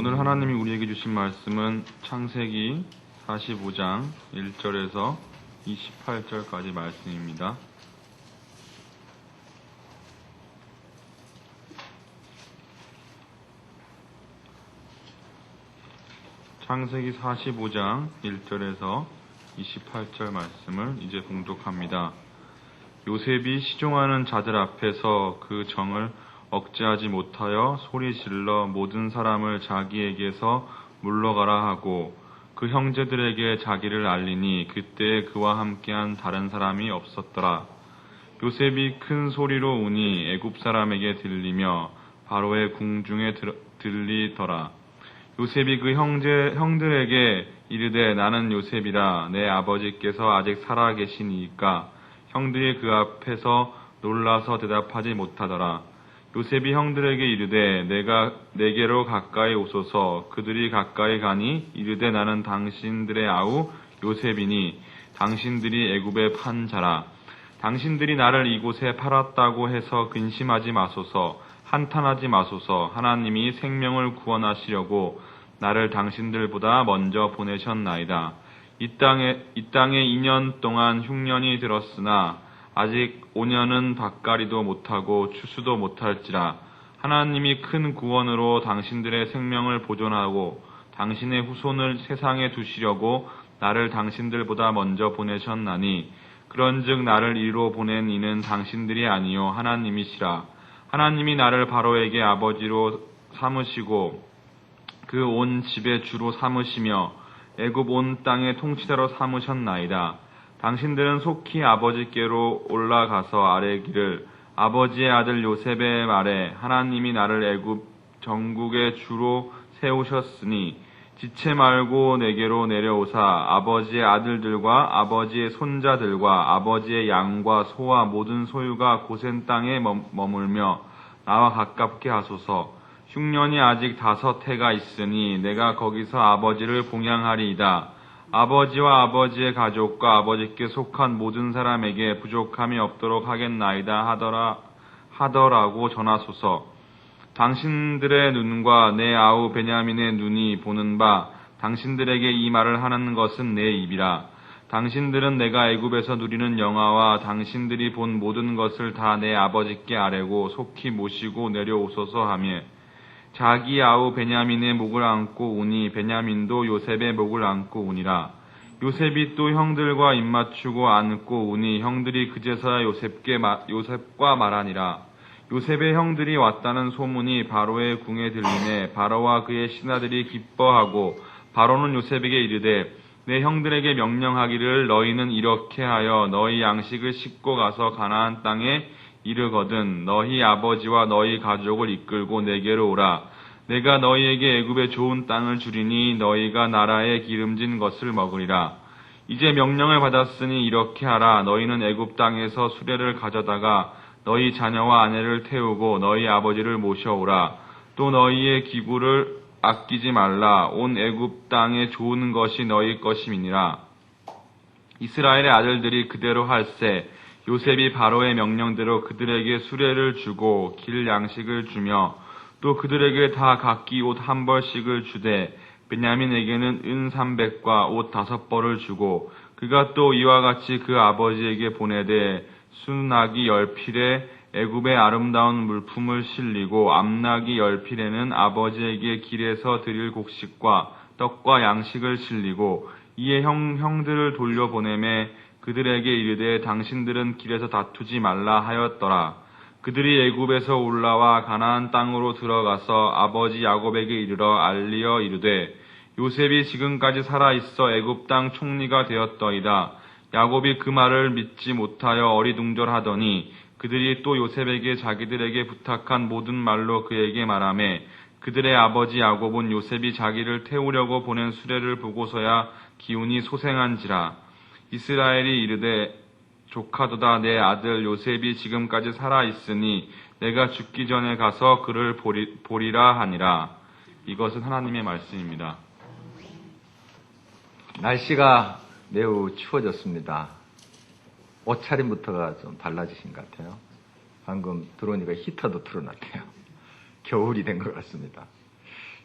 오늘 하나님이 우리에게 주신 말씀은 창세기 45장 1절에서 28절까지 말씀입니다. 창세기 45장 1절에서 28절 말씀을 이제 봉독합니다. 요셉이 시종하는 자들 앞에서 그 정을 억제하지 못하여 소리질러 모든 사람을 자기에게서 물러가라 하고 그 형제들에게 자기를 알리니 그때 그와 함께한 다른 사람이 없었더라. 요셉이 큰 소리로 우니 애굽 사람에게 들리며 바로의 궁중에 들리더라. 요셉이 그 형들에게 이르되 나는 요셉이라. 내 아버지께서 아직 살아 계시니까. 형들이 그 앞에서 놀라서 대답하지 못하더라. 요셉이 형들에게 이르되 내게로 가까이 오소서. 그들이 가까이 가니 이르되 나는 당신들의 아우 요셉이니 당신들이 애굽에 판 자라. 당신들이 나를 이곳에 팔았다고 해서 근심하지 마소서. 한탄하지 마소서. 하나님이 생명을 구원하시려고 나를 당신들보다 먼저 보내셨나이다. 이 땅에 2년 동안 흉년이 들었으나 아직 5년은 밭갈이도 못하고 추수도 못할지라. 하나님이 큰 구원으로 당신들의 생명을 보존하고 당신의 후손을 세상에 두시려고 나를 당신들보다 먼저 보내셨나니 그런즉 나를 이리로 보낸 이는 당신들이 아니요 하나님이시라. 하나님이 나를 바로에게 아버지로 삼으시고 그 온 집의 주로 삼으시며 애굽 온 땅의 통치자로 삼으셨나이다. 당신들은 속히 아버지께로 올라가서 아뢰기를 아버지의 아들 요셉의 말에 하나님이 나를 애굽 전국의 주로 세우셨으니 지체 말고 내게로 내려오사 아버지의 아들들과 아버지의 손자들과 아버지의 양과 소와 모든 소유가 고센 땅에 머물며 나와 가깝게 하소서. 흉년이 아직 5해가 있으니 내가 거기서 아버지를 봉양하리이다. 아버지와 아버지의 가족과 아버지께 속한 모든 사람에게 부족함이 없도록 하겠나이다 하더라고 전하소서. 당신들의 눈과 내 아우 베냐민의 눈이 보는 바 당신들에게 이 말을 하는 것은 내 입이라. 당신들은 내가 애굽에서 누리는 영화와 당신들이 본 모든 것을 다 내 아버지께 아뢰고 속히 모시고 내려오소서 하며 자기 아우 베냐민의 목을 안고 우니 베냐민도 요셉의 목을 안고 우니라. 요셉이 또 형들과 입맞추고 안고 우니 형들이 그제서야 요셉과 말하니라. 요셉의 형들이 왔다는 소문이 바로의 궁에 들리매 바로와 그의 신하들이 기뻐하고 바로는 요셉에게 이르되 내 형들에게 명령하기를 너희는 이렇게 하여 너희 양식을 싣고 가서 가나안 땅에 이르거든 너희 아버지와 너희 가족을 이끌고 내게로 오라. 내가 너희에게 애굽의 좋은 땅을 주리니 너희가 나라의 기름진 것을 먹으리라. 이제 명령을 받았으니 이렇게 하라. 너희는 애굽 땅에서 수레를 가져다가 너희 자녀와 아내를 태우고 너희 아버지를 모셔오라. 또 너희의 기구를 아끼지 말라. 온 애굽 땅에 좋은 것이 너희 것임이니라. 이스라엘의 아들들이 그대로 할세. 요셉이 바로의 명령대로 그들에게 수레를 주고 길 양식을 주며 또 그들에게 다 각기 옷 1벌씩을 주되 베냐민에게는 은 300과 옷 5벌을 주고 그가 또 이와 같이 그 아버지에게 보내되 순나기 10필에 애굽의 아름다운 물품을 실리고 암나기 10필에는 아버지에게 길에서 드릴 곡식과 떡과 양식을 실리고 이에 형들을 돌려보내매 그들에게 이르되 당신들은 길에서 다투지 말라 하였더라. 그들이 애굽에서 올라와 가나안 땅으로 들어가서 아버지 야곱에게 이르러 알리어 이르되 요셉이 지금까지 살아있어 애굽 땅 총리가 되었더이다. 야곱이 그 말을 믿지 못하여 어리둥절하더니 그들이 또 요셉에게 자기들에게 부탁한 모든 말로 그에게 말하매 그들의 아버지 야곱은 요셉이 자기를 태우려고 보낸 수레를 보고서야 기운이 소생한지라. 이스라엘이 이르되 조카도다. 내 아들 요셉이 지금까지 살아있으니 내가 죽기 전에 가서 그를 보리라 하니라. 이것은 하나님의 말씀입니다. 날씨가 매우 추워졌습니다. 옷차림부터가 좀 달라지신 것 같아요. 방금 들어오니까 히터도 틀어놨대요. 겨울이 된 것 같습니다.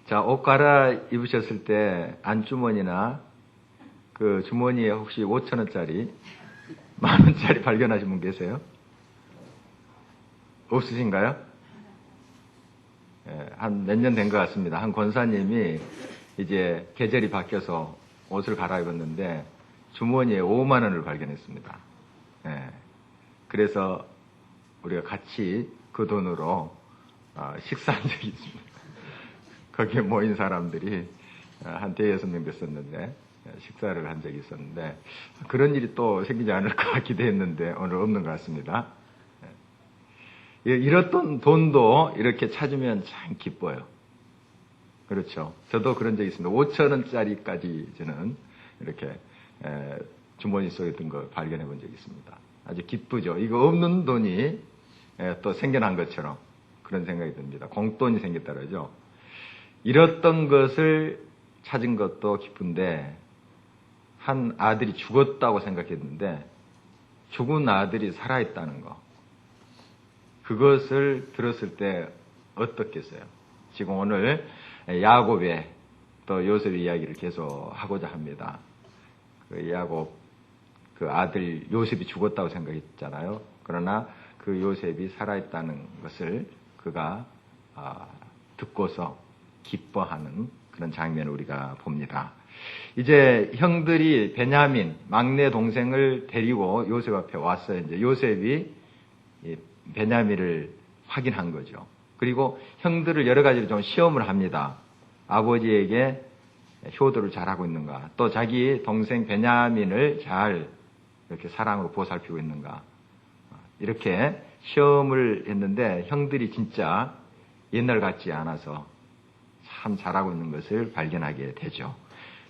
자, 옷 갈아 입으셨을 때 안주머니나 그 주머니에 혹시 5,000원짜리, 10,000원짜리 발견하신 분 계세요? 없으신가요? 예, 한 몇 년 된 것 같습니다. 한 권사님이 이제 계절이 바뀌어서 옷을 갈아입었는데 주머니에 5만 원을 발견했습니다. 예, 그래서 우리가 같이 그 돈으로 식사한 적이 있습니다. 거기에 모인 사람들이 한 5-6명 됐었는데 식사를 한 적이 있었는데 그런 일이 또 생기지 않을까 기대했는데 오늘 없는 것 같습니다. 잃었던 돈도 이렇게 찾으면 참 기뻐요. 그렇죠. 저도 그런 적이 있습니다. 5,000원짜리까지 저는 이렇게 주머니 속에 든 걸 발견해 본 적이 있습니다. 아주 기쁘죠. 이거 없는 돈이 또 생겨난 것처럼 그런 생각이 듭니다. 공돈이 생겼다 그러죠. 잃었던 것을 찾은 것도 기쁜데 한 아들이 죽었다고 생각했는데 죽은 아들이 살아있다는 거, 그것을 들었을 때 어떻겠어요? 지금 오늘 야곱의 또 요셉의 이야기를 계속 하고자 합니다. 그 야곱 그 아들 요셉이 죽었다고 생각했잖아요. 그러나 그 요셉이 살아있다는 것을 그가 듣고서 기뻐하는 그런 장면을 우리가 봅니다. 이제 형들이 베냐민 막내 동생을 데리고 요셉 앞에 왔어요. 이제 요셉이 베냐민을 확인한 거죠. 그리고 형들을 여러 가지로 좀 시험을 합니다. 아버지에게 효도를 잘하고 있는가, 또 자기 동생 베냐민을 잘 이렇게 사랑으로 보살피고 있는가, 이렇게 시험을 했는데 형들이 진짜 옛날 같지 않아서 참 잘하고 있는 것을 발견하게 되죠.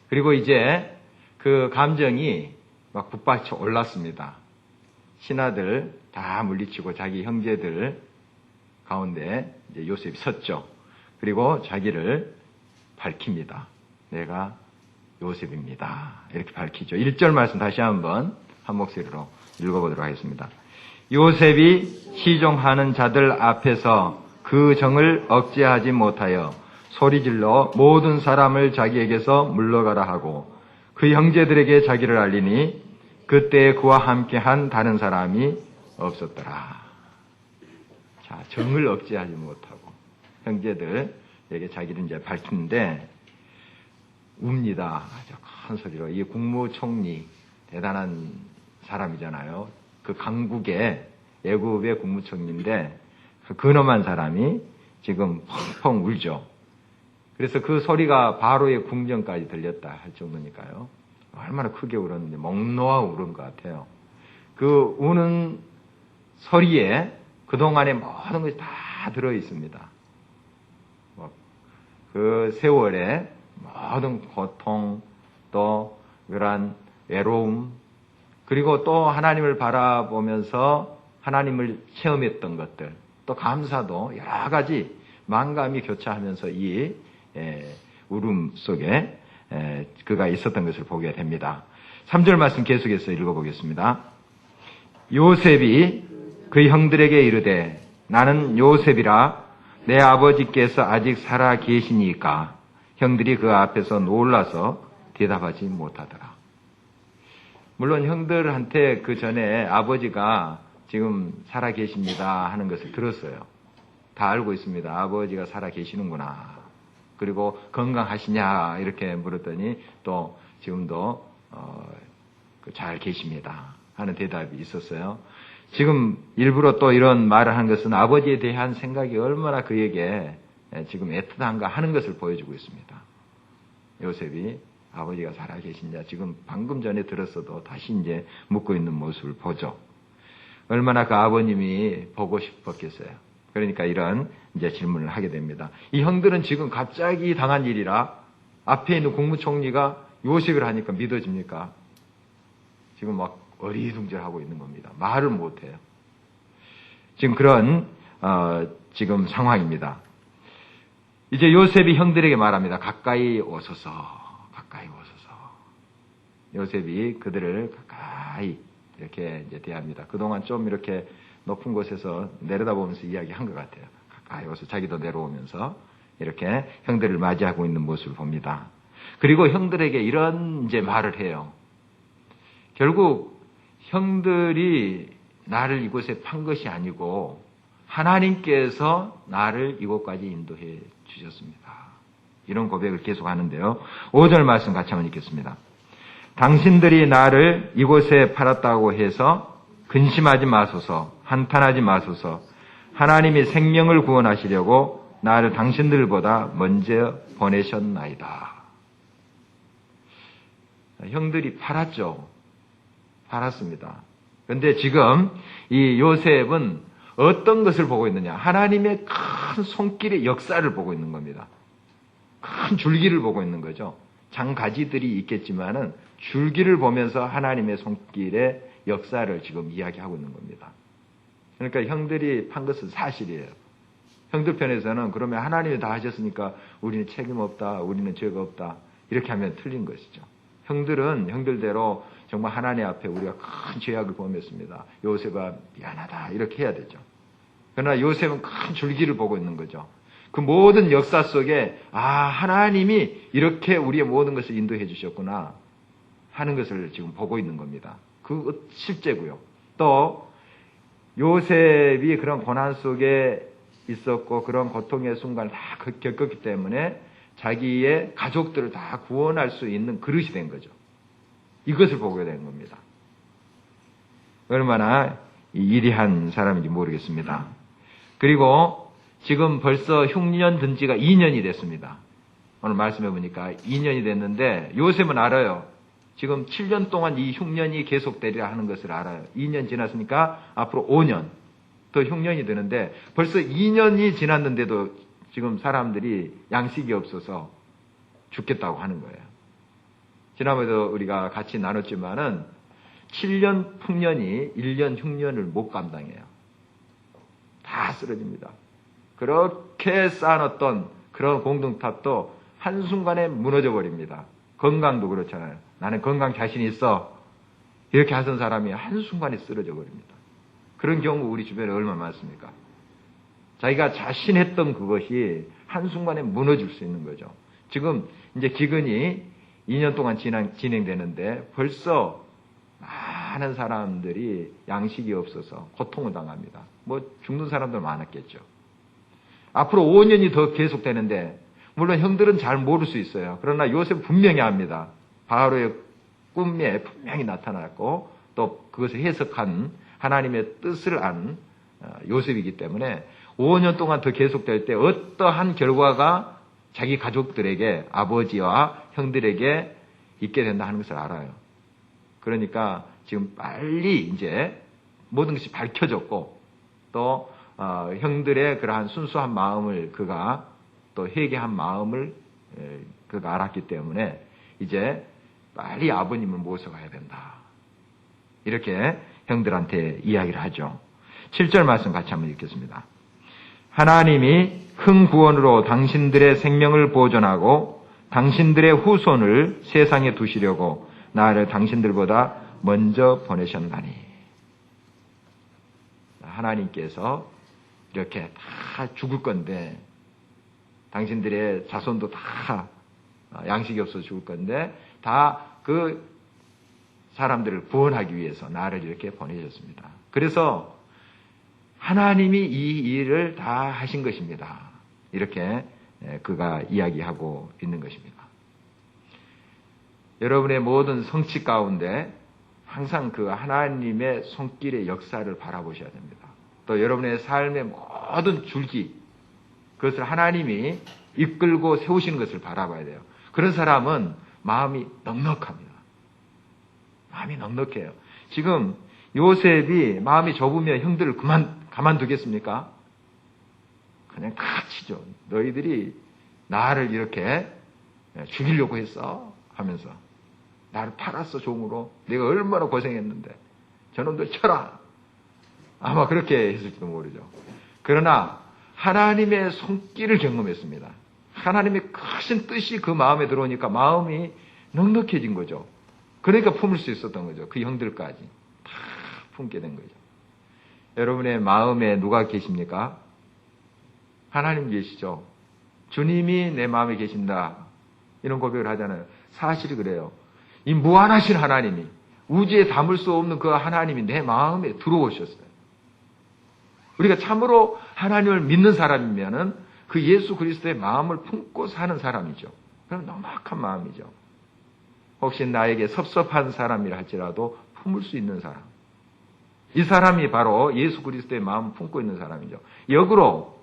그리고 이제 그 감정이 막 북받쳐 올랐습니다. 신하들 다 물리치고 자기 형제들 가운데 이제 요셉이 섰죠. 그리고 자기를 밝힙니다. 내가 요셉입니다. 이렇게 밝히죠. 1절 말씀 다시 한번 한 목소리로 읽어보도록 하겠습니다. 요셉이 시종하는 자들 앞에서 그 정을 억제하지 못하여 소리질러 모든 사람을 자기에게서 물러가라 하고 그 형제들에게 자기를 알리니 그때 그와 함께한 다른 사람이 없었더라. 자, 정을 억제하지 못하고 형제들에게 자기를 이제 밝히는데 웁니다. 아주 큰 소리로. 이 국무총리 대단한 사람이잖아요. 그 강국의 애굽의 국무총리인데 그 근엄한 사람이 지금 펑펑 울죠. 그래서 그 소리가 바로의 궁전까지 들렸다 할 정도니까요. 얼마나 크게 울었는지 목 놓아 울은 것 같아요. 그 우는 소리에 그동안의 모든 것이 다 들어 있습니다. 그 세월에 모든 고통, 또 그러한 외로움, 그리고 또 하나님을 바라보면서 하나님을 체험했던 것들, 또 감사도 여러 가지 만감이 교차하면서 이 울음 속에 그가 있었던 것을 보게 됩니다. 3절 말씀 계속해서 읽어보겠습니다. 요셉이 그 형들에게 이르되 나는 요셉이라 내 아버지께서 아직 살아 계시니까 형들이 그 앞에서 놀라서 대답하지 못하더라. 물론 형들한테 그 전에 아버지가 지금 살아 계십니다 하는 것을 들었어요. 다 알고 있습니다. 아버지가 살아 계시는구나. 그리고 건강하시냐 이렇게 물었더니 또 지금도 잘 계십니다 하는 대답이 있었어요. 지금 일부러 또 이런 말을 한 것은 아버지에 대한 생각이 얼마나 그에게 지금 애틋한가 하는 것을 보여주고 있습니다. 요셉이 아버지가 살아계시냐 지금 방금 전에 들었어도 다시 이제 묻고 있는 모습을 보죠. 얼마나 그 아버님이 보고 싶었겠어요. 그러니까 이런 이제 질문을 하게 됩니다. 이 형들은 지금 갑자기 당한 일이라 앞에 있는 국무총리가 요셉을 하니까 믿어집니까? 지금 막 어리둥절하고 있는 겁니다. 말을 못해요. 지금 그런 지금 상황입니다. 이제 요셉이 형들에게 말합니다. 가까이 오소서, 가까이 오소서. 요셉이 그들을 가까이 이렇게 이제 대합니다. 그동안 좀 이렇게 높은 곳에서 내려다보면서 이야기한 것 같아요. 가까이 오서 자기도 내려오면서 이렇게 형들을 맞이하고 있는 모습을 봅니다. 그리고 형들에게 이런 이제 말을 해요. 결국 형들이 나를 이곳에 판 것이 아니고 하나님께서 나를 이곳까지 인도해 주셨습니다. 이런 고백을 계속 하는데요. 5절 말씀 같이 한번 읽겠습니다. 당신들이 나를 이곳에 팔았다고 해서 근심하지 마소서, 한탄하지 마소서. 하나님이 생명을 구원하시려고 나를 당신들보다 먼저 보내셨나이다. 형들이 팔았죠. 팔았습니다. 그런데 지금 이 요셉은 어떤 것을 보고 있느냐? 하나님의 큰 손길의 역사를 보고 있는 겁니다. 큰 줄기를 보고 있는 거죠. 장가지들이 있겠지만은 줄기를 보면서 하나님의 손길의 역사를 지금 이야기하고 있는 겁니다. 그러니까 형들이 판 것은 사실이에요. 형들 편에서는 그러면 하나님이 다 하셨으니까 우리는 책임 없다, 우리는 죄가 없다 이렇게 하면 틀린 것이죠. 형들은 형들대로 정말 하나님 앞에 우리가 큰 죄악을 범했습니다. 요셉아 미안하다 이렇게 해야 되죠. 그러나 요셉은 큰 줄기를 보고 있는 거죠. 그 모든 역사 속에 하나님이 이렇게 우리의 모든 것을 인도해 주셨구나 하는 것을 지금 보고 있는 겁니다. 그 실제고요. 또 요셉이 그런 고난 속에 있었고 그런 고통의 순간을 다 겪었기 때문에 자기의 가족들을 다 구원할 수 있는 그릇이 된 거죠. 이것을 보게 된 겁니다. 얼마나 이리한 사람인지 모르겠습니다. 그리고 지금 벌써 흉년 든 지가 2년이 됐습니다. 오늘 말씀해 보니까 2년이 됐는데 요셉은 알아요. 지금 7년 동안 이 흉년이 계속되리라 하는 것을 알아요. 2년 지났으니까 앞으로 5년 더 흉년이 되는데 벌써 2년이 지났는데도 지금 사람들이 양식이 없어서 죽겠다고 하는 거예요. 지난번에도 우리가 같이 나눴지만은 7년 풍년이 1년 흉년을 못 감당해요. 다 쓰러집니다. 그렇게 쌓아놨던 그런 공동탑도 한순간에 무너져 버립니다. 건강도 그렇잖아요. 나는 건강 자신이 있어. 이렇게 하던 사람이 한순간에 쓰러져 버립니다. 그런 경우 우리 주변에 얼마나 많습니까? 자기가 자신했던 그것이 한순간에 무너질 수 있는 거죠. 지금 이제 기근이 2년 동안 진행되는데 벌써 많은 사람들이 양식이 없어서 고통을 당합니다. 뭐 죽는 사람들 많았겠죠. 앞으로 5년이 더 계속되는데 물론 형들은 잘 모를 수 있어요. 그러나 요셉은 분명히 압니다. 바로의 꿈에 분명히 나타났고 또 그것을 해석한 하나님의 뜻을 안 요셉이기 때문에 5년 동안 더 계속될 때 어떠한 결과가 자기 가족들에게 아버지와 형들에게 있게 된다 하는 것을 알아요. 그러니까 지금 빨리 이제 모든 것이 밝혀졌고 또 형들의 그러한 순수한 마음을 그가 또 회개한 마음을 그가 알았기 때문에 이제 빨리 아버님을 모셔가야 된다. 이렇게 형들한테 이야기를 하죠. 7절 말씀 같이 한번 읽겠습니다. 하나님이 큰 구원으로 당신들의 생명을 보존하고 당신들의 후손을 세상에 두시려고 나를 당신들보다 먼저 보내셨나니. 하나님께서 이렇게 다 죽을 건데 당신들의 자손도 다 양식이 없어서 죽을 건데 다 그 사람들을 구원하기 위해서 나를 이렇게 보내셨습니다. 그래서 하나님이 이 일을 다 하신 것입니다. 이렇게 그가 이야기하고 있는 것입니다. 여러분의 모든 성취 가운데 항상 그 하나님의 손길의 역사를 바라보셔야 됩니다. 또 여러분의 삶의 모든 줄기, 그것을 하나님이 이끌고 세우시는 것을 바라봐야 돼요. 그런 사람은 마음이 넉넉합니다. 마음이 넉넉해요. 지금 요셉이 마음이 좁으면 형들을 가만두겠습니까? 그냥 카치죠. 너희들이 나를 이렇게 죽이려고 했어 하면서 나를 팔았어 종으로. 내가 얼마나 고생했는데 저놈들 쳐라. 아마 그렇게 했을지도 모르죠. 그러나 하나님의 손길을 경험했습니다. 하나님의 크신 뜻이 그 마음에 들어오니까 마음이 넉넉해진 거죠. 그러니까 품을 수 있었던 거죠. 그 형들까지 다 품게 된 거죠. 여러분의 마음에 누가 계십니까? 하나님 계시죠. 주님이 내 마음에 계신다. 이런 고백을 하잖아요. 사실이 그래요. 이 무한하신 하나님이, 우주에 담을 수 없는 그 하나님이 내 마음에 들어오셨어요. 우리가 참으로 하나님을 믿는 사람이면은 그 예수 그리스도의 마음을 품고 사는 사람이죠. 그럼 너막한 마음이죠. 혹시 나에게 섭섭한 사람이라 할지라도 품을 수 있는 사람. 이 사람이 바로 예수 그리스도의 마음을 품고 있는 사람이죠. 역으로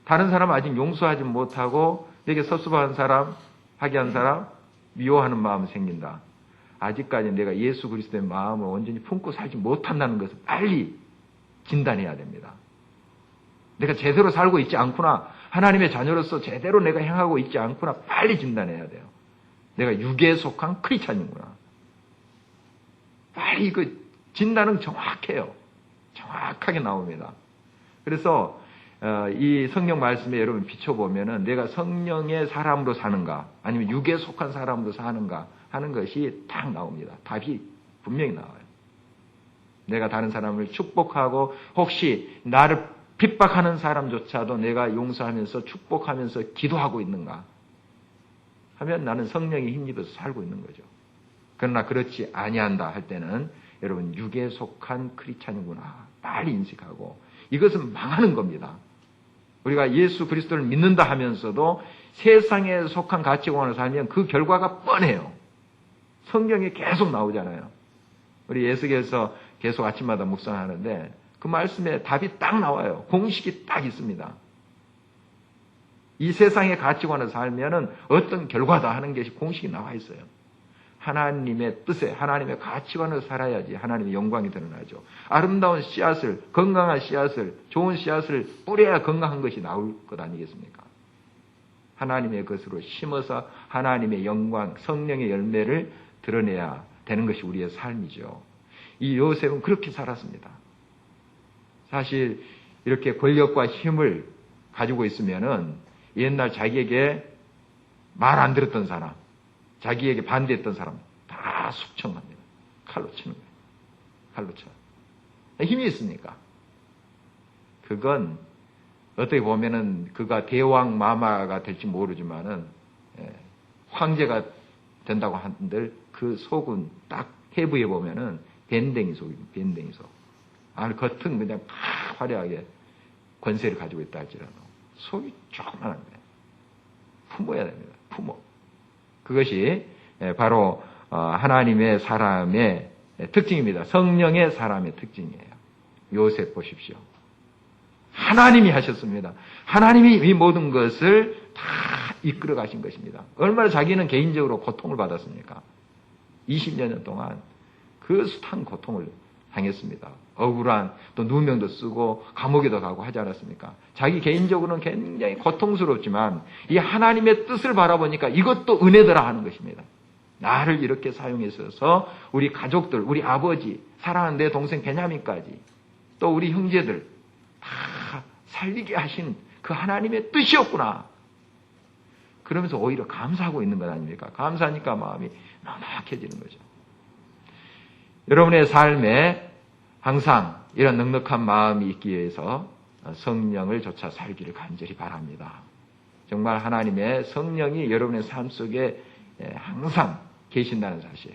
다른 사람 아직 용서하지 못하고 내게 섭섭한 사람, 하게 한 사람, 미워하는 마음이 생긴다. 아직까지 내가 예수 그리스도의 마음을 온전히 품고 살지 못한다는 것을 빨리 진단해야 됩니다. 내가 제대로 살고 있지 않구나. 하나님의 자녀로서 제대로 내가 행하고 있지 않구나. 빨리 진단해야 돼요. 내가 육에 속한 크리스찬이구나. 빨리 그 진단은 정확해요. 정확하게 나옵니다. 그래서 이 성령 말씀에 여러분 비춰보면은 내가 성령의 사람으로 사는가 아니면 육에 속한 사람으로 사는가 하는 것이 딱 나옵니다. 답이 분명히 나와요. 내가 다른 사람을 축복하고 혹시 나를 핍박하는 사람조차도 내가 용서하면서 축복하면서 기도하고 있는가 하면 나는 성령에 힘입어서 살고 있는 거죠. 그러나 그렇지 아니한다 할 때는 여러분 육에 속한 크리스찬이구나 빨리 인식하고 이것은 망하는 겁니다. 우리가 예수 그리스도를 믿는다 하면서도 세상에 속한 가치관을 살면 그 결과가 뻔해요. 성경에 계속 나오잖아요. 우리 예수께서 계속 아침마다 묵상하는데 그 말씀에 답이 딱 나와요. 공식이 딱 있습니다. 이 세상의 가치관을 살면은 어떤 결과다 하는 것이 공식이 나와 있어요. 하나님의 뜻에 하나님의 가치관을 살아야지 하나님의 영광이 드러나죠. 아름다운 씨앗을 건강한 씨앗을 좋은 씨앗을 뿌려야 건강한 것이 나올 것 아니겠습니까? 하나님의 것으로 심어서 하나님의 영광 성령의 열매를 드러내야 되는 것이 우리의 삶이죠. 이 요셉은 그렇게 살았습니다. 사실 이렇게 권력과 힘을 가지고 있으면은 옛날 자기에게 말 안 들었던 사람 자기에게 반대했던 사람 다 숙청합니다. 칼로 치는 거예요. 칼로 쳐. 힘이 있으니까. 그건 어떻게 보면은 그가 대왕 마마가 될지 모르지만은 황제가 된다고 한들 그 속은 딱 해부해 보면은 밴댕이 속입니다. 밴댕이 속. 겉은 그냥 막 화려하게 권세를 가지고 있다 할지라도 속이 조그만한 거예요. 품어야 됩니다. 품어. 그것이 바로 하나님의 사람의 특징입니다. 성령의 사람의 특징이에요. 요셉 보십시오. 하나님이 하셨습니다. 하나님이 이 모든 것을 다 이끌어 가신 것입니다. 얼마나 자기는 개인적으로 고통을 받았습니까? 20년 동안 그 숱한 고통을 당했습니다. 억울한 또 누명도 쓰고 감옥에도 가고 하지 않았습니까? 자기 개인적으로는 굉장히 고통스럽지만 이 하나님의 뜻을 바라보니까 이것도 은혜더라 하는 것입니다. 나를 이렇게 사용해서 우리 가족들, 우리 아버지, 사랑하는 내 동생 베냐민까지 또 우리 형제들 다 살리게 하신 그 하나님의 뜻이었구나. 그러면서 오히려 감사하고 있는 것 아닙니까? 감사하니까 마음이 막막해지는 거죠. 여러분의 삶에 항상 이런 넉넉한 마음이 있기 위해서 성령을 좇아 살기를 간절히 바랍니다. 정말 하나님의 성령이 여러분의 삶 속에 항상 계신다는 사실.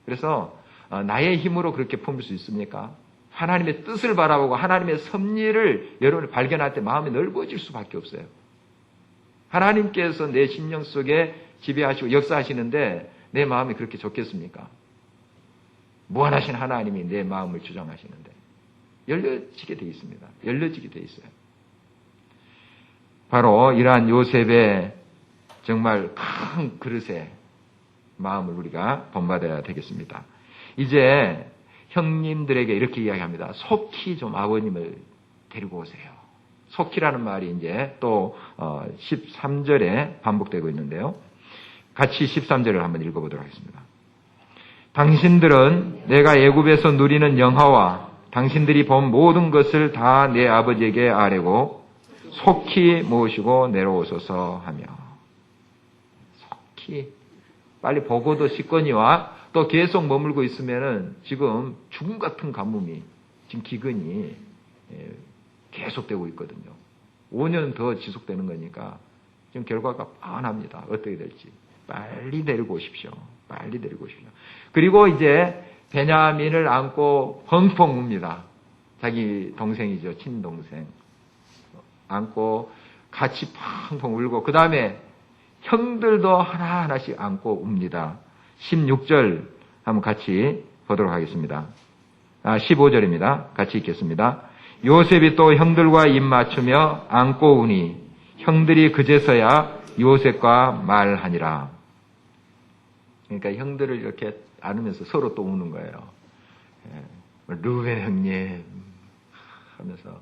그래서 나의 힘으로 그렇게 품을 수 있습니까? 하나님의 뜻을 바라보고 하나님의 섭리를 여러분이 발견할 때 마음이 넓어질 수밖에 없어요. 하나님께서 내 심령 속에 지배하시고 역사하시는데 내 마음이 그렇게 좋겠습니까? 무한하신 하나님이 내 마음을 주장하시는데 열려지게 돼 있습니다. 열려지게 돼 있어요. 바로 이러한 요셉의 정말 큰 그릇에 마음을 우리가 본받아야 되겠습니다. 이제 형님들에게 이렇게 이야기합니다. 속히 좀 아버님을 데리고 오세요. 속히라는 말이 이제 또 13절에 반복되고 있는데요. 같이 13절을 한번 읽어보도록 하겠습니다. 당신들은 내가 애굽에서 누리는 영화와 당신들이 본 모든 것을 다 내 아버지에게 아뢰고 속히 모시고 내려오소서 하며 속히 빨리 보고도 싶거니와 또 계속 머물고 있으면은 지금 죽음 같은 가뭄이 지금 기근이 계속되고 있거든요. 5년 더 지속되는 거니까 지금 결과가 뻔합니다. 어떻게 될지. 빨리 데리고 오십시오. 빨리 데리고 오십시오. 그리고 이제 베냐민을 안고 펑펑 웁니다. 자기 동생이죠. 친동생. 안고 같이 펑펑 울고 그 다음에 형들도 하나하나씩 안고 웁니다. 16절 한번 같이 보도록 하겠습니다. 15절입니다. 같이 읽겠습니다. 요셉이 또 형들과 입 맞추며 안고 우니 형들이 그제서야 요셉과 말하니라. 그러니까 형들을 이렇게 안으면서 서로 또 우는 거예요. 루벤 형님 하면서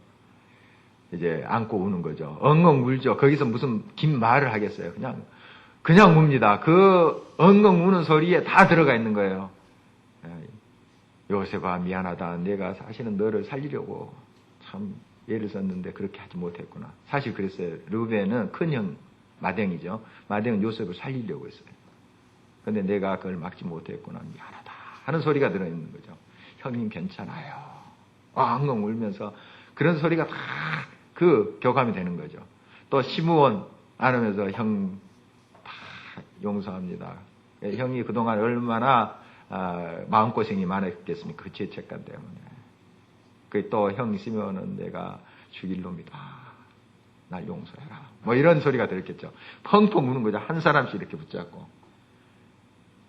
이제 안고 우는 거죠. 엉엉 울죠. 거기서 무슨 긴 말을 하겠어요. 그냥 웁니다. 그 엉엉 우는 소리에 다 들어가 있는 거예요. 요셉아 미안하다. 내가 사실은 너를 살리려고 참 애를 썼는데 그렇게 하지 못했구나. 사실 그랬어요. 루벤은 큰형 마댕이죠. 마댕은 요셉을 살리려고 했어요. 근데 내가 그걸 막지 못했구나. 미안하다 하는 소리가 들어있는 거죠. 형님 괜찮아요. 엉엉 울면서 그런 소리가 다 그 교감이 되는 거죠. 또 시므온 안으면서 형 다 용서합니다. 형이 그동안 얼마나 마음고생이 많았겠습니까? 그 죄책감 때문에. 또 형 시므온은 내가 죽일 놈이다. 날 용서해라. 뭐 이런 소리가 들었겠죠. 펑펑 우는 거죠. 한 사람씩 이렇게 붙잡고.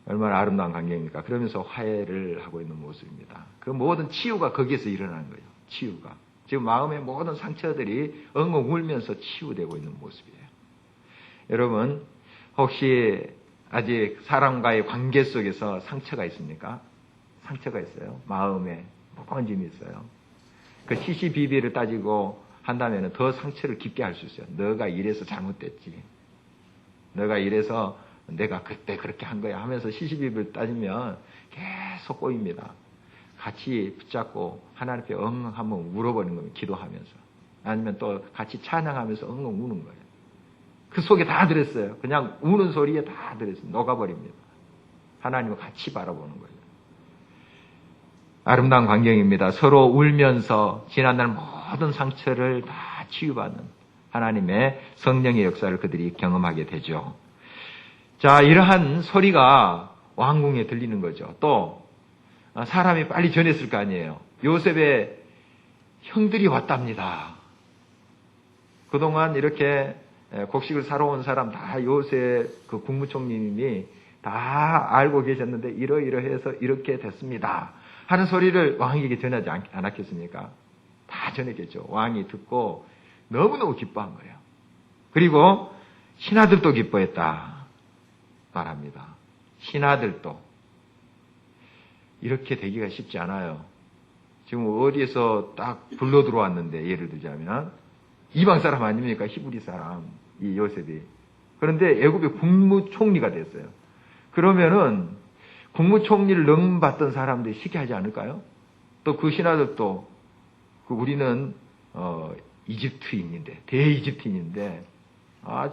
얼마나 아름다운 관계입니까? 그러면서 화해를 하고 있는 모습입니다. 그 모든 치유가 거기에서 일어나는 거예요. 치유가. 지금 마음의 모든 상처들이 엉엉 울면서 치유되고 있는 모습이에요. 여러분, 혹시 아직 사람과의 관계 속에서 상처가 있습니까? 상처가 있어요. 마음에 무거워짐이 있어요. 그 시시비비를 따지고 한다면 더 상처를 깊게 할 수 있어요. 너가 이래서 잘못됐지. 너가 이래서 내가 그때 그렇게 한 거야 하면서 시시비비를 따지면 계속 꼬입니다. 같이 붙잡고 하나님께 엉엉 한번 울어버리는 겁니다. 기도하면서. 아니면 또 같이 찬양하면서 엉엉 우는 거예요. 그 속에 다 들었어요. 그냥 우는 소리에 다 들었어요. 녹아버립니다. 하나님을 같이 바라보는 거예요. 아름다운 광경입니다. 서로 울면서 지난날 모든 상처를 다 치유받는 하나님의 성령의 역사를 그들이 경험하게 되죠. 자, 이러한 소리가 왕궁에 들리는 거죠. 또 사람이 빨리 전했을 거 아니에요. 요셉의 형들이 왔답니다. 그동안 이렇게 곡식을 사러 온 사람 다 요셉 그 국무총리님이 다 알고 계셨는데 이러이러해서 이렇게 됐습니다 하는 소리를 왕에게 전하지 않았겠습니까? 다 전했겠죠. 왕이 듣고 너무너무 기뻐한 거예요. 그리고 신하들도 기뻐했다 말합니다. 신하들도. 이렇게 되기가 쉽지 않아요. 지금 어디에서 딱 불러 들어왔는데 예를 들자면 이방 사람 아닙니까? 히브리 사람 이 요셉이. 그런데 애굽의 국무총리가 됐어요. 그러면은 국무총리를 넘받던 사람들이 시기하지 않을까요? 또 그 신하들도 우리는 이집트인인데 대이집트인인데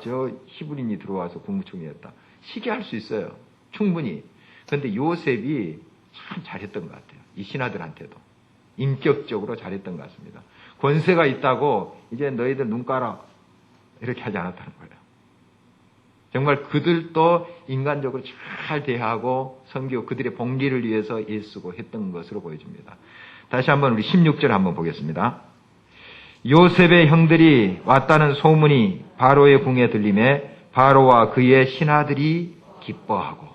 저 히브리인이 들어와서 국무총리였다. 시기할 수 있어요. 충분히. 그런데 요셉이 참 잘했던 것 같아요. 이 신하들한테도. 인격적으로 잘했던 것 같습니다. 권세가 있다고 이제 너희들 눈 깔아 이렇게 하지 않았다는 거예요. 정말 그들도 인간적으로 잘 대하고 섬기고 그들의 봉기를 위해서 애쓰고 했던 것으로 보여집니다. 다시 한번 우리 16절 한번 보겠습니다. 요셉의 형들이 왔다는 소문이 바로의 궁에 들림에 바로와 그의 신하들이 기뻐하고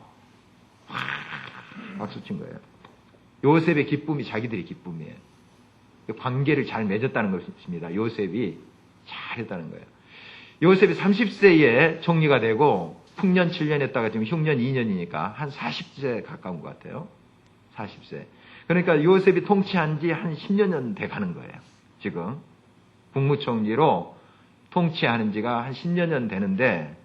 박수 친 거예요. 요셉의 기쁨이 자기들의 기쁨이에요. 관계를 잘 맺었다는 것입니다. 요셉이 잘했다는 거예요. 요셉이 30세에 총리가 되고 풍년 7년 했다가 지금 흉년 2년이니까 한 40세 가까운 것 같아요. 40세. 그러니까 요셉이 통치한 지 한 10년 돼 가는 거예요. 지금 국무총리로 통치하는 지가 한 10년 되는데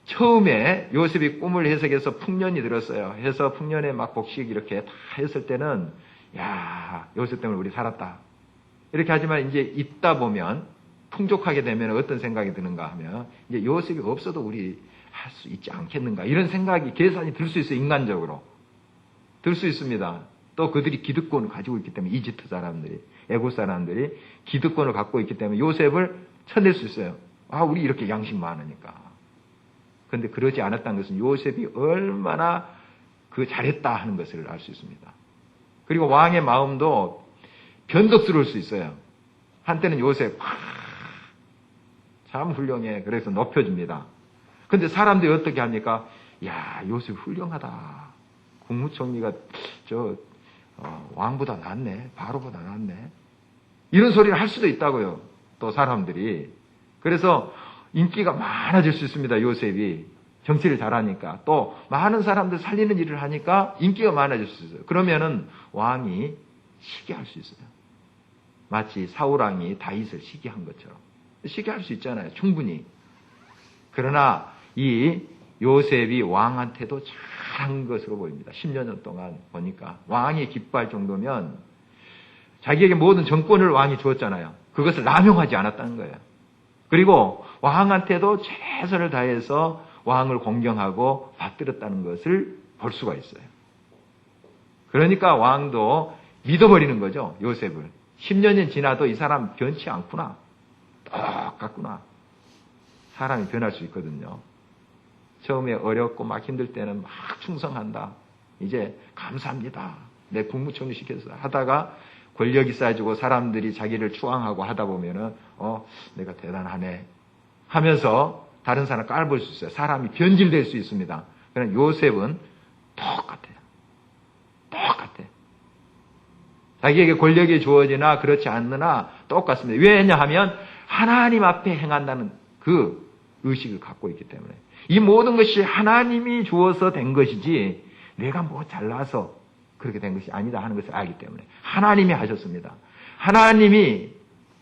처음에 요셉이 꿈을 해석해서 풍년이 들었어요. 해서 풍년에 막 곡식 이렇게 다 했을 때는 야, 요셉 때문에 우리 살았다. 이렇게 하지만 이제 있다 보면 풍족하게 되면 어떤 생각이 드는가 하면 이제 요셉이 없어도 우리 할 수 있지 않겠는가 이런 생각이 계산이 들 수 있어요. 인간적으로. 들 수 있습니다. 또 그들이 기득권을 가지고 있기 때문에 이집트 사람들이 애국 사람들이 기득권을 갖고 있기 때문에 요셉을 쳐낼 수 있어요. 우리 이렇게 양식 많으니까. 그런데 그러지 않았다는 것은 요셉이 얼마나 잘했다 하는 것을 알 수 있습니다. 그리고 왕의 마음도 변덕스러울 수 있어요. 한때는 요셉 참 훌륭해. 그래서 높여줍니다. 근데 사람들이 어떻게 합니까? 야, 요셉 훌륭하다. 국무총리가 왕보다 낫네. 바로보다 낫네. 이런 소리를 할 수도 있다고요. 또 사람들이. 그래서 인기가 많아질 수 있습니다. 요셉이. 정치를 잘하니까. 또 많은 사람들 살리는 일을 하니까 인기가 많아질 수 있어요. 그러면은 왕이 시기할 수 있어요. 마치 사울왕이 다윗을 시기한 것처럼. 시기할 수 있잖아요. 충분히. 그러나 이 요셉이 왕한테도 잘한 것으로 보입니다. 10여 년 동안 보니까 왕이 기뻐할 정도면 자기에게 모든 정권을 왕이 주었잖아요. 그것을 남용하지 않았다는 거예요. 그리고 왕한테도 최선을 다해서 왕을 공경하고 받들었다는 것을 볼 수가 있어요. 그러니까 왕도 믿어버리는 거죠. 요셉을. 10년이 지나도 이 사람 변치 않구나. 똑같구나. 사람이 변할 수 있거든요. 처음에 어렵고 막 힘들 때는 막 충성한다. 이제 감사합니다. 내 국무총리 시켜서 하다가 권력이 쌓여지고 사람들이 자기를 추앙하고 하다 보면은 내가 대단하네 하면서 다른 사람 깔볼 수 있어요. 사람이 변질될 수 있습니다. 그러나 요셉은 똑같아요. 똑같아. 자기에게 권력이 주어지나 그렇지 않느나 똑같습니다. 왜냐하면 하나님 앞에 행한다는 그 의식을 갖고 있기 때문에. 이 모든 것이 하나님이 주어서 된 것이지 내가 뭐 잘나서 그렇게 된 것이 아니다 하는 것을 알기 때문에. 하나님이 하셨습니다. 하나님이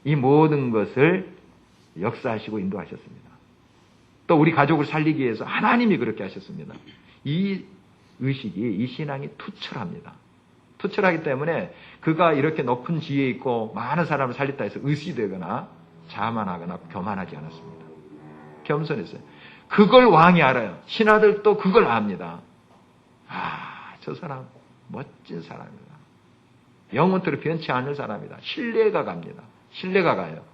이 모든 것을 역사하시고 인도하셨습니다. 또 우리 가족을 살리기 위해서 하나님이 그렇게 하셨습니다. 이 의식이, 이 신앙이 투철합니다. 투철하기 때문에 그가 이렇게 높은 지위에 있고 많은 사람을 살렸다 해서 의시되거나 자만하거나 교만하지 않았습니다. 겸손했어요. 그걸 왕이 알아요. 신하들도 그걸 압니다. 저 사람 멋진 사람이다. 영원토록 변치 않을 사람이다. 신뢰가 갑니다. 신뢰가 가요.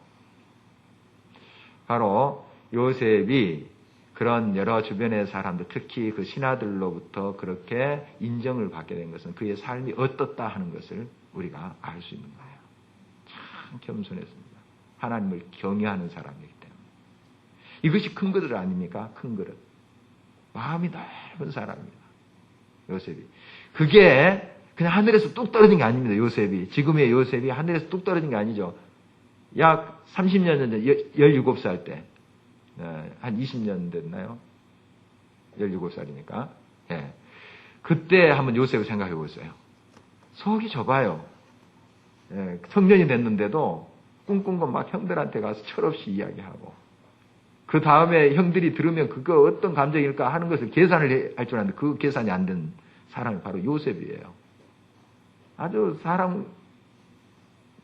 바로 요셉이 그런 여러 주변의 사람들, 특히 그 신하들로부터 그렇게 인정을 받게 된 것은 그의 삶이 어떻다 하는 것을 우리가 알 수 있는 거예요. 참 겸손했습니다. 하나님을 경외하는 사람이기 때문에. 이것이 큰 그릇 아닙니까? 큰 그릇. 마음이 넓은 사람입니다. 요셉이. 그게 그냥 하늘에서 뚝 떨어진 게 아닙니다. 요셉이. 지금의 요셉이 하늘에서 뚝 떨어진 게 아니죠. 약 30년 전에 17살 때 한 20년 됐나요? 17살이니까. 예. 그때 한번 요셉을 생각해 보세요. 속이 좁아요. 예. 청년이 됐는데도 꿈꾼 건 막 형들한테 가서 철없이 이야기하고 그 다음에 형들이 들으면 그거 어떤 감정일까 하는 것을 계산을 할 줄 아는데 그 계산이 안 된 사람이 바로 요셉이에요. 아주 사람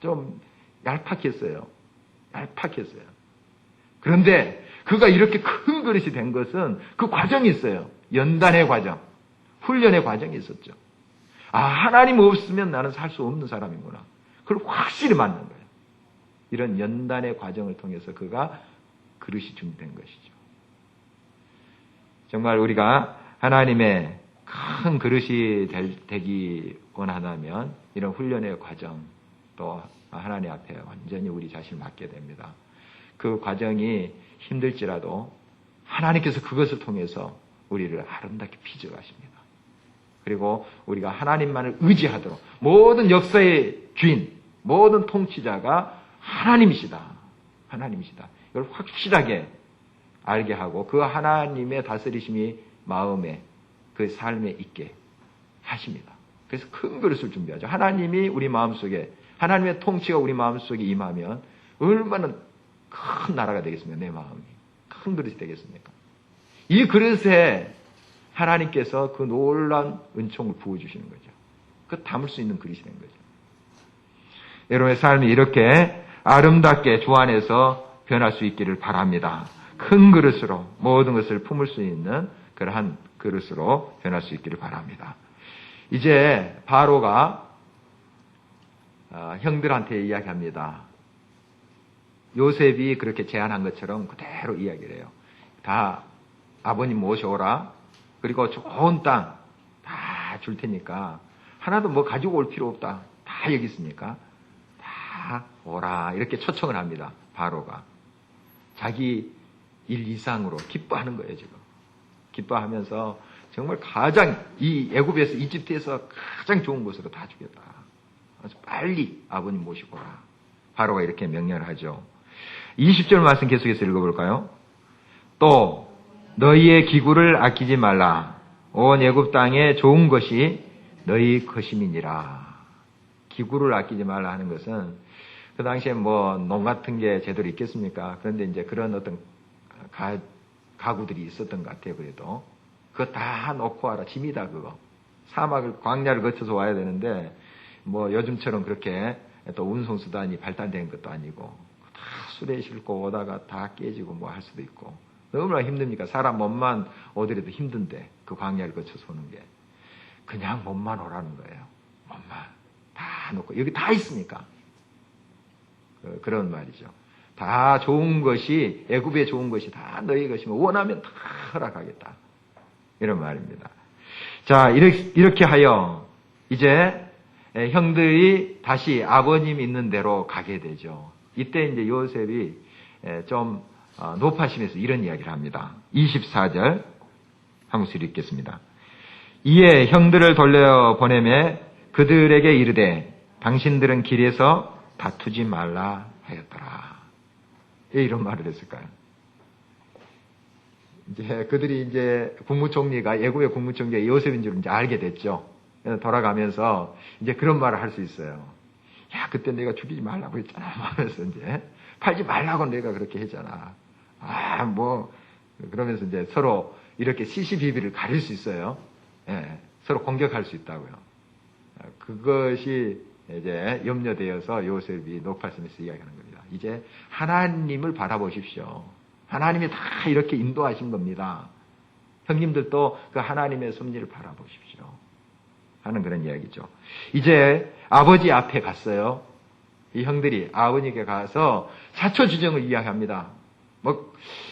좀 얄팍했어요. 얄팍했어요. 그런데 그가 이렇게 큰 그릇이 된 것은 그 과정이 있어요. 연단의 과정, 훈련의 과정이 있었죠. 하나님 없으면 나는 살 수 없는 사람이구나. 그걸 확실히 맞는 거예요. 이런 연단의 과정을 통해서 그가 그릇이 준비된 것이죠. 정말 우리가 하나님의 큰 그릇이 되기 원한다면 이런 훈련의 과정 또 하나님 앞에 완전히 우리 자신을 맡게 됩니다. 그 과정이 힘들지라도 하나님께서 그것을 통해서 우리를 아름답게 빚어가십니다. 그리고 우리가 하나님만을 의지하도록 모든 역사의 주인, 모든 통치자가 하나님이시다. 하나님이시다. 이걸 확실하게 알게 하고 그 하나님의 다스리심이 마음에 그 삶에 있게 하십니다. 그래서 큰 그릇을 준비하죠. 하나님이 우리 마음속에 하나님의 통치가 우리 마음속에 임하면 얼마나 큰 나라가 되겠습니까? 내 마음이. 큰 그릇이 되겠습니까? 이 그릇에 하나님께서 그 놀라운 은총을 부어주시는 거죠. 그 담을 수 있는 그릇이 된 거죠. 여러분의 삶이 이렇게 아름답게 주 안에서 변할 수 있기를 바랍니다. 큰 그릇으로 모든 것을 품을 수 있는 그러한 그릇으로 변할 수 있기를 바랍니다. 이제 바로가 형들한테 이야기합니다. 요셉이 그렇게 제안한 것처럼 그대로 이야기를 해요. 다 아버님 모셔오라. 그리고 좋은 땅 다 줄 테니까 하나도 뭐 가지고 올 필요 없다. 다 여기 있으니까 다 오라. 이렇게 초청을 합니다. 바로가. 자기 일 이상으로 기뻐하는 거예요, 지금. 기뻐하면서 정말 가장 이 애굽에서 이집트에서 가장 좋은 곳으로 다 주겠다. 그래서 빨리 아버님 모시고 오라. 바로가 이렇게 명령을 하죠. 20절 말씀 계속해서 읽어볼까요? 또 너희의 기구를 아끼지 말라. 온 애굽 땅에 좋은 것이 너희 것임이니라. 기구를 아끼지 말라 하는 것은 그 당시에 뭐 농 같은 게 제대로 있겠습니까? 그런데 이제 그런 어떤 가구들이 있었던 것 같아요. 그래도 그거 다 놓고 와라. 짐이다 그거. 사막을 광야를 거쳐서 와야 되는데 뭐 요즘처럼 그렇게 또 운송수단이 발달된 것도 아니고 다 수레 싣고 오다가 다 깨지고 뭐 할 수도 있고 너무나 힘듭니까? 사람 몸만 오더라도 힘든데 그 광야를 거쳐서 오는 게 그냥 몸만 오라는 거예요. 몸만 다 놓고 여기 다 있으니까 그런 말이죠. 다 좋은 것이 애굽에 좋은 것이 다 너희 것이면 원하면 다 허락하겠다 이런 말입니다. 자 이렇게 하여 이제 형들이 다시 아버님 있는 대로 가게 되죠. 이때 이제 요셉이 좀 높아심에서 이런 이야기를 합니다. 24절 한 목소리 읽겠습니다. 이에 형들을 돌려 보내매 그들에게 이르되 당신들은 길에서 다투지 말라 하였더라. 왜 이런 말을 했을까요? 이제 그들이 이제 국무총리가 애굽의 국무총리가 요셉인 줄 이제 알게 됐죠. 그래서 돌아가면서 이제 그런 말을 할 수 있어요. 야, 그때 내가 죽이지 말라고 했잖아. 하면서 이제 팔지 말라고 내가 그렇게 했잖아. 그러면서 이제 서로 이렇게 시시비비를 가릴 수 있어요. 예, 서로 공격할 수 있다고요. 그것이 이제 염려되어서 요셉이 높아지면서 이야기하는 겁니다. 이제 하나님을 바라보십시오. 하나님이 다 이렇게 인도하신 겁니다. 형님들도 그 하나님의 섭리를 바라보십시오. 하는 그런 이야기죠. 이제 아버지 앞에 갔어요. 이 형들이 아버님께 가서 자초지정을 이야기합니다.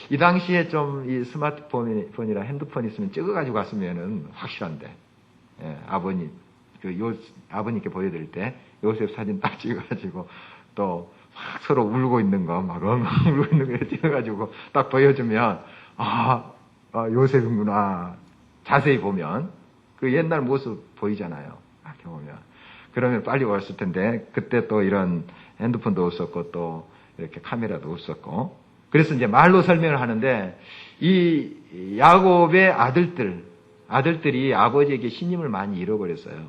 이 당시에 좀 이 스마트폰이나 핸드폰 있으면 찍어가지고 갔으면은 확실한데, 예, 아버님께 보여드릴 때 요셉 사진 딱 찍어가지고 또 막 서로 울고 있는 거, 막 울고 있는 거 찍어가지고 딱 보여주면, 요셉이구나. 자세히 보면. 그 옛날 모습 보이잖아요. 이렇게 보면. 그러면 빨리 왔을 텐데, 그때 또 이런 핸드폰도 없었고, 또 이렇게 카메라도 없었고. 그래서 이제 말로 설명을 하는데, 이 야곱의 아들들이 아버지에게 신임을 많이 잃어버렸어요.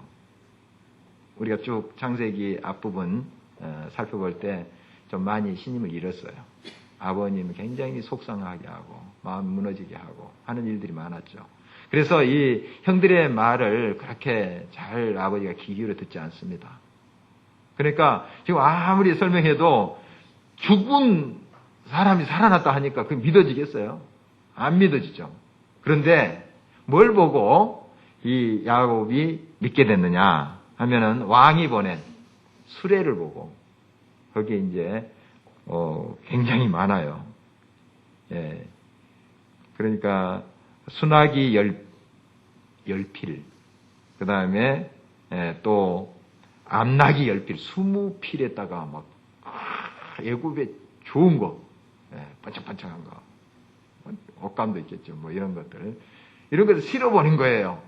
우리가 쭉 창세기 앞부분 살펴볼 때 좀 많이 신임을 잃었어요. 아버님을 굉장히 속상하게 하고, 마음 무너지게 하고 하는 일들이 많았죠. 그래서 이 형들의 말을 그렇게 잘 아버지가 귀 기울여 듣지 않습니다. 그러니까 지금 아무리 설명해도 죽은 사람이 살아났다 하니까 그게 믿어지겠어요? 안 믿어지죠. 그런데 뭘 보고 이 야곱이 믿게 됐느냐 하면은 왕이 보낸 수레를 보고 거기에 이제 굉장히 많아요. 예. 그러니까 순하기 10필, 그 다음에 또 암나기 10필, 20필에다가 막 애굽에 좋은 거, 반짝반짝한 거, 옷감도 있겠죠. 뭐 이런 것을 실어버린 거예요.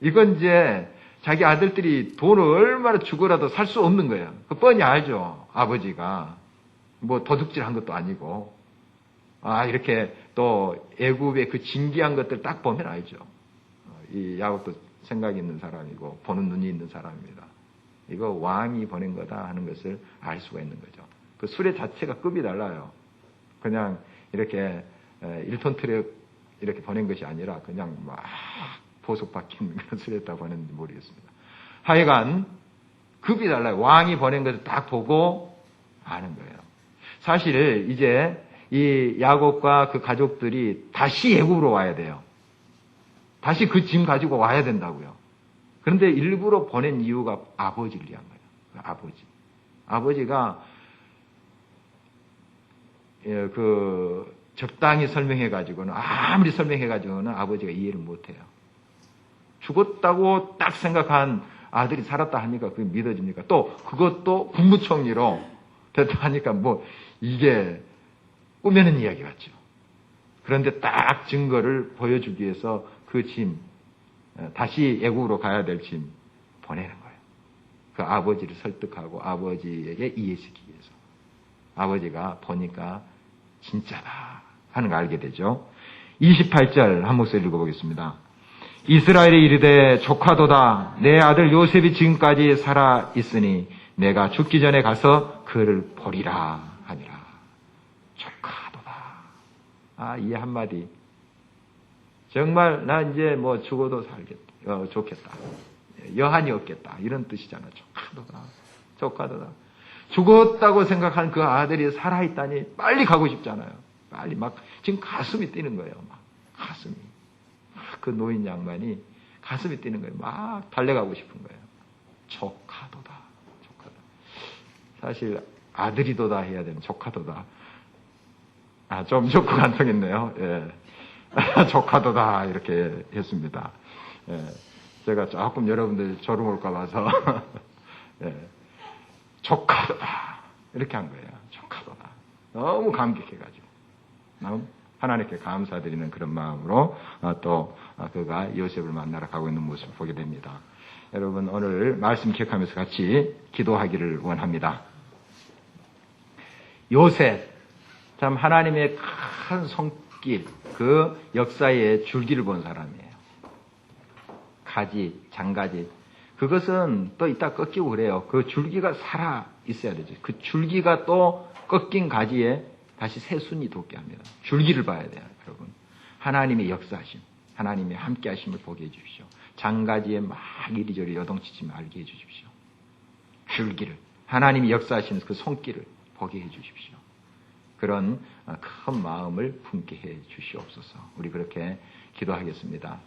이건 이제 자기 아들들이 돈을 얼마나 주고라도 살 수 없는 거예요. 그 뻔히 알죠. 아버지가 뭐 도둑질한 것도 아니고. 이렇게 또 애굽의 그 진기한 것들 딱 보면 알죠. 이 야곱도 생각이 있는 사람이고 보는 눈이 있는 사람입니다. 이거 왕이 보낸 거다 하는 것을 알 수가 있는 거죠. 그 수레 자체가 급이 달라요. 그냥 이렇게 1톤 트럭 이렇게 보낸 것이 아니라 그냥 막 보석 박힌 그런 수레에다 보냈는지 모르겠습니다. 하여간 급이 달라요. 왕이 보낸 것을 딱 보고 아는 거예요. 사실 이제 이 야곱과 그 가족들이 다시 애굽으로 와야 돼요. 다시 그 짐 가지고 와야 된다고요. 그런데 일부러 보낸 이유가 아버지를 위한 거예요. 아버지가 적당히 설명해가지고는, 아무리 설명해가지고는 아버지가 이해를 못해요. 죽었다고 딱 생각한 아들이 살았다 하니까 그게 믿어집니까? 또 그것도 국무총리로 됐다 하니까 뭐 이게 꾸며낸 이야기 같죠. 그런데 딱 증거를 보여주기 위해서 그 짐, 다시 애국으로 가야 될 짐 보내는 거예요. 그 아버지를 설득하고 아버지에게 이해시키기 위해서. 아버지가 보니까 진짜다 하는 걸 알게 되죠. 28절 한 목소리 읽어보겠습니다. 이스라엘이 이르되 조카도다 내 아들 요셉이 지금까지 살아 있으니 내가 죽기 전에 가서 그를 보리라 하니라. 조카도다. 이 한마디 정말 나 이제 뭐 죽어도 살겠다. 좋겠다. 여한이 없겠다. 이런 뜻이잖아. 조카도다. 죽었다고 생각한 그 아들이 살아있다니 빨리 가고 싶잖아요. 빨리 막 지금 가슴이 뛰는 거예요. 막 가슴이. 그 노인 양반이 가슴이 뛰는 거예요. 막 달려가고 싶은 거예요. 조카도다. 사실 아들이도다 해야 되는 조카도다. 좀 조크가 안 통했네요. 예. 조카도다 이렇게 했습니다. 예. 제가 조금 여러분들 졸음 올까 봐서 예. 조카도다 이렇게 한 거예요. 조카도다. 너무 감격해가지고 하나님께 감사드리는 그런 마음으로 또 그가 요셉을 만나러 가고 있는 모습을 보게 됩니다. 여러분 오늘 말씀 기억하면서 같이 기도하기를 원합니다. 요셉 참 하나님의 큰 손길 그 역사의 줄기를 본 사람이에요. 가지, 장가지 그것은 또 이따 꺾이고 그래요. 그 줄기가 살아 있어야 되죠. 그 줄기가 또 꺾인 가지에 다시 새순이 돋게 합니다. 줄기를 봐야 돼요, 여러분. 하나님의 역사하심, 하나님의 함께 하심을 보게 해주십시오. 장가지에 막 이리저리 여동치지 말게 해주십시오. 줄기를, 하나님이 역사하시는 그 손길을 보게 해주십시오. 그런 큰 마음을 품게 해 주시옵소서. 우리 그렇게 기도하겠습니다.